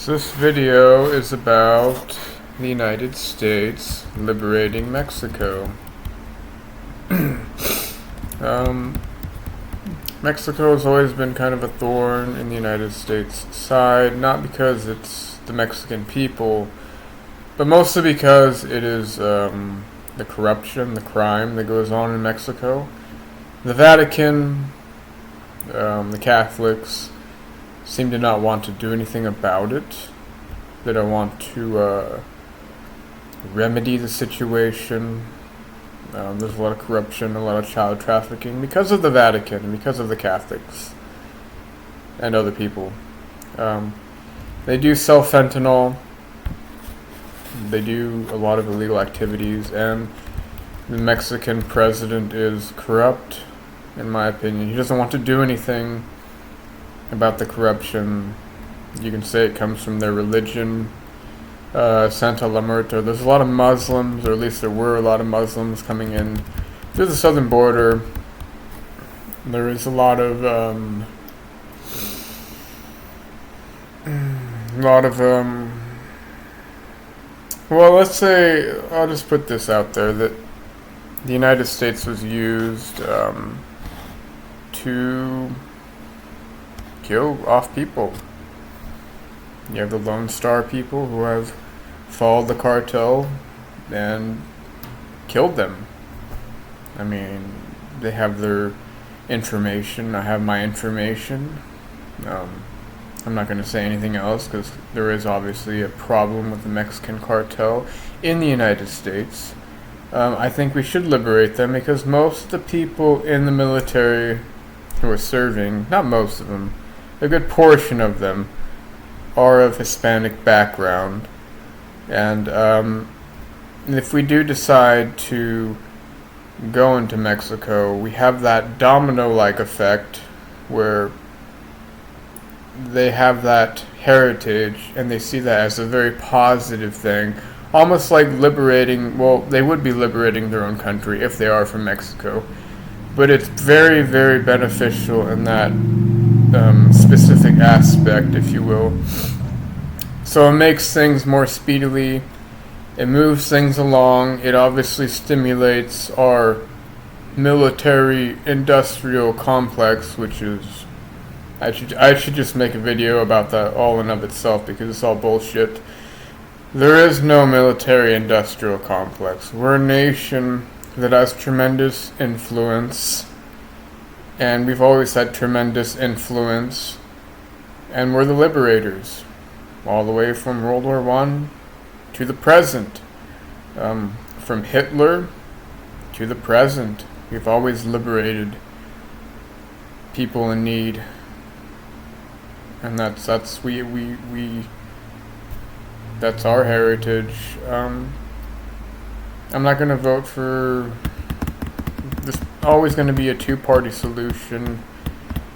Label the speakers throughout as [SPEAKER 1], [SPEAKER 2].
[SPEAKER 1] So this video is about the United States liberating Mexico. um, Mexico has always been kind of a thorn in the United States side, not because it's the Mexican people, but mostly because it is the corruption, the crime that goes on in Mexico. The Vatican, the Catholics, seem to not want to do anything about it. They don't want to remedy the situation. There's a lot of corruption, a lot of child trafficking because of the Vatican and because of the Catholics and other people. They do sell fentanyl. They do a lot of illegal activities, and the Mexican president is corrupt, in my opinion. He doesn't want to do anything about the corruption. You can say it comes from their religion, Santa La Muerta. There's a lot of Muslims, or at least there were a lot of Muslims coming in through the southern border. There is a lot of well, let's say, I'll just put this out there, that the United States was used to kill off people. You have the Lone Star people who have followed the cartel and killed them. I mean, they have their information. I have my information. I'm not going to say anything else because there is obviously a problem with the Mexican cartel in the United States. I think we should liberate them because most of the people in the military who are serving, not most of them, a good portion of them are of Hispanic background. And if we do decide to go into Mexico, we have that domino-like effect where they have that heritage and they see that as a very positive thing, almost like liberating, well, they would be liberating their own country if they are from Mexico, but it's very, very beneficial in that specific aspect, if you will. So it makes things more speedily, it moves things along, it obviously stimulates our military industrial complex, which is, I should just make a video about that all in of itself because it's all bullshit. There is no military industrial complex. We're a nation that has tremendous influence, and we've always had tremendous influence, and we're the liberators, all the way from World War I to the present. From Hitler to the present, we've always liberated people in need. And that's our heritage. I'm not going to vote for this. Always going to be a two-party solution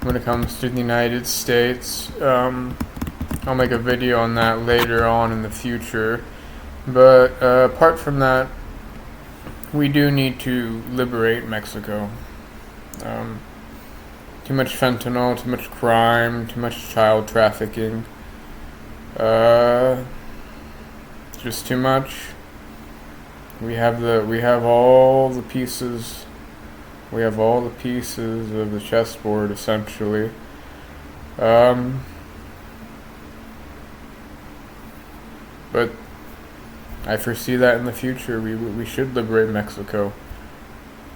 [SPEAKER 1] when it comes to the United States. I'll make a video on that later on in the future. But apart from that, we do need to liberate Mexico. Too much fentanyl, too much crime, too much child trafficking. Just too much. We have all the pieces. We have all the pieces of the chessboard, essentially. But I foresee that in the future we should liberate Mexico.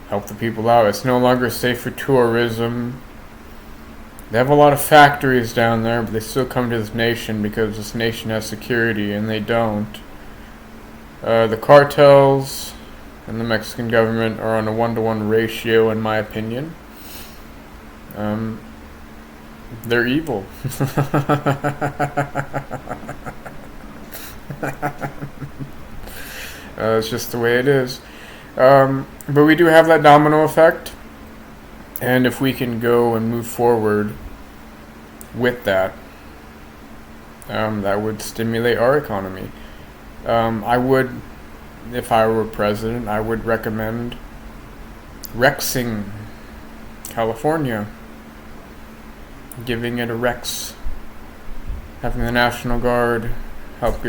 [SPEAKER 1] Help the people out. It's no longer safe for tourism. They have a lot of factories down there, but they still come to this nation because this nation has security, and they don't. The cartels and the Mexican government are on a 1-to-1 ratio, in my opinion. They're evil. It's just the way it is. But we do have that domino effect. And if we can go and move forward with that, that would stimulate our economy. I would, if I were president, I would recommend Rexing California, giving it a Rex having the National Guard help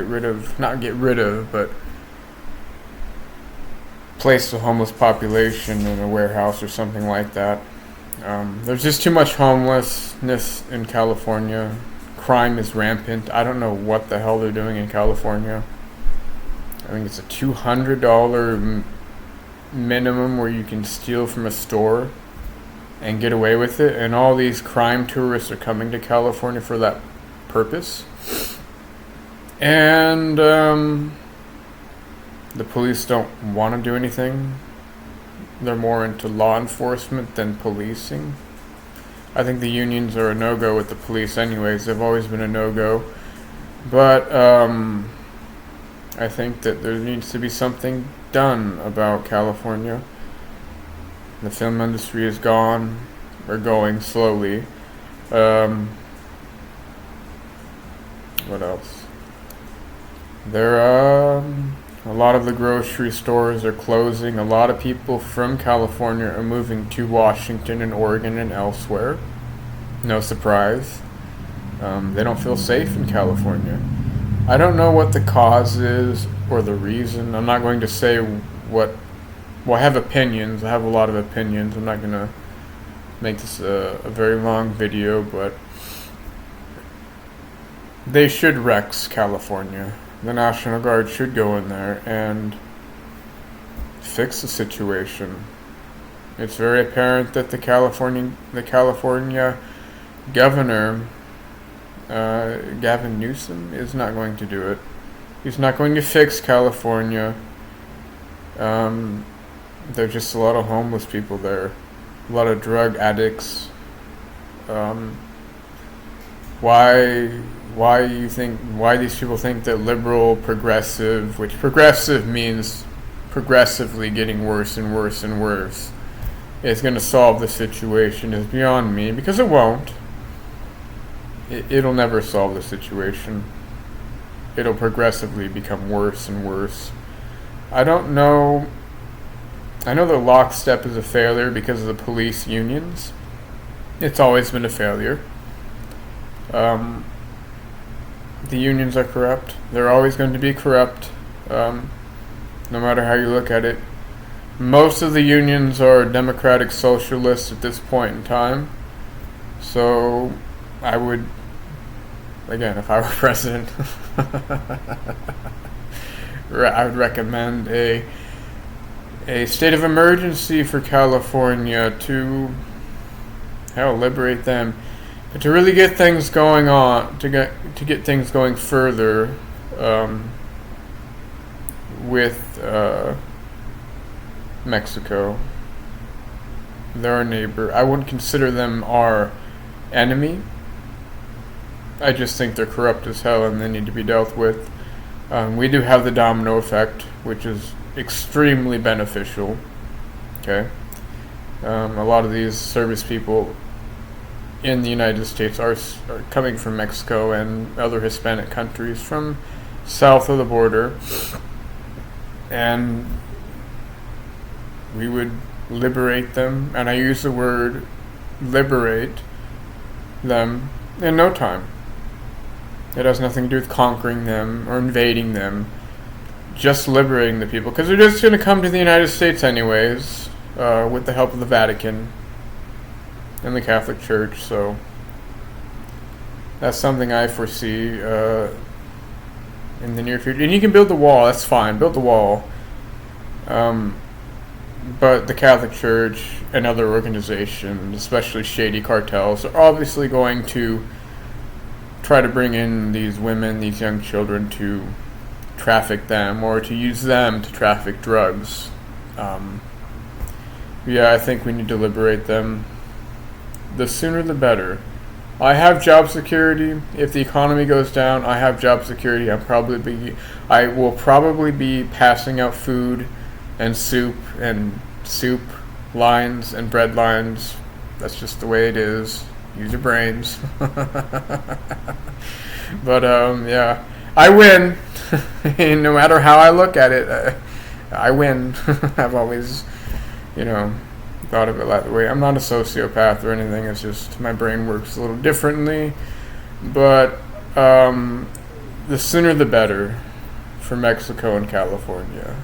[SPEAKER 1] not get rid of, but place the homeless population in a warehouse or something like that. There's just too much homelessness in California. Crime is rampant. I don't know what the hell they're doing in California. I think it's a $200 minimum where you can steal from a store and get away with it, and all these crime tourists are coming to California for that purpose. And the police don't want to do anything. They're more into law enforcement than policing. I think the unions are a no-go with the police anyways. They've always been a no-go. But I think that there needs to be something done about California. The film industry is gone, or going slowly. What else? A lot of the grocery stores are closing. A lot of people from California are moving to Washington and Oregon and elsewhere. No surprise. They don't feel safe in California. I don't know what the cause is or the reason. I'm not going to say what... Well, I have opinions. I have a lot of opinions. I'm not going to make this a very long video, but they should Rex California. The National Guard should go in there and fix the situation. It's very apparent that the California governor, Gavin Newsom, is not going to do it. He's not going to fix California. There's just a lot of homeless people there, a lot of drug addicts. Why these people think that liberal, progressive, which progressive means progressively getting worse and worse and worse, is going to solve the situation is beyond me, because it won't. It'll never solve the situation. It'll progressively become worse and worse. I don't know. I know the lockstep is a failure because of the police unions. It's always been a failure. The unions are corrupt. They're always going to be corrupt, no matter how you look at it. Most of the unions are democratic socialists at this point in time. So I would, again, if I were president, I would recommend a state of emergency for California to liberate them, but to really get things going on, to get things going further with Mexico. They're our neighbor. I wouldn't consider them our enemy. I just think they're corrupt as hell and they need to be dealt with. We do have the domino effect, which is extremely beneficial. Okay, a lot of these service people in the United States are coming from Mexico and other Hispanic countries from south of the border, and we would liberate them, and I use the word liberate them, in no time. It has nothing to do with conquering them or invading them, just liberating the people, because they're just going to come to the United States anyways, with the help of the Vatican and the Catholic Church. So that's something I foresee in the near future. And you can build the wall, that's fine, build the wall. But the Catholic Church and other organizations, especially shady cartels, are obviously going to try to bring in these women, these young children, to traffic them or to use them to traffic drugs. I think we need to liberate them. The sooner the better. I have job security. If the economy goes down, I have job security. I will probably be passing out food and soup lines and bread lines. That's just the way it is. Use your brains. But I win. No matter how I look at it, I win. I've always, thought of it that way. I'm not a sociopath or anything. It's just my brain works a little differently. But The sooner the better for Mexico and California.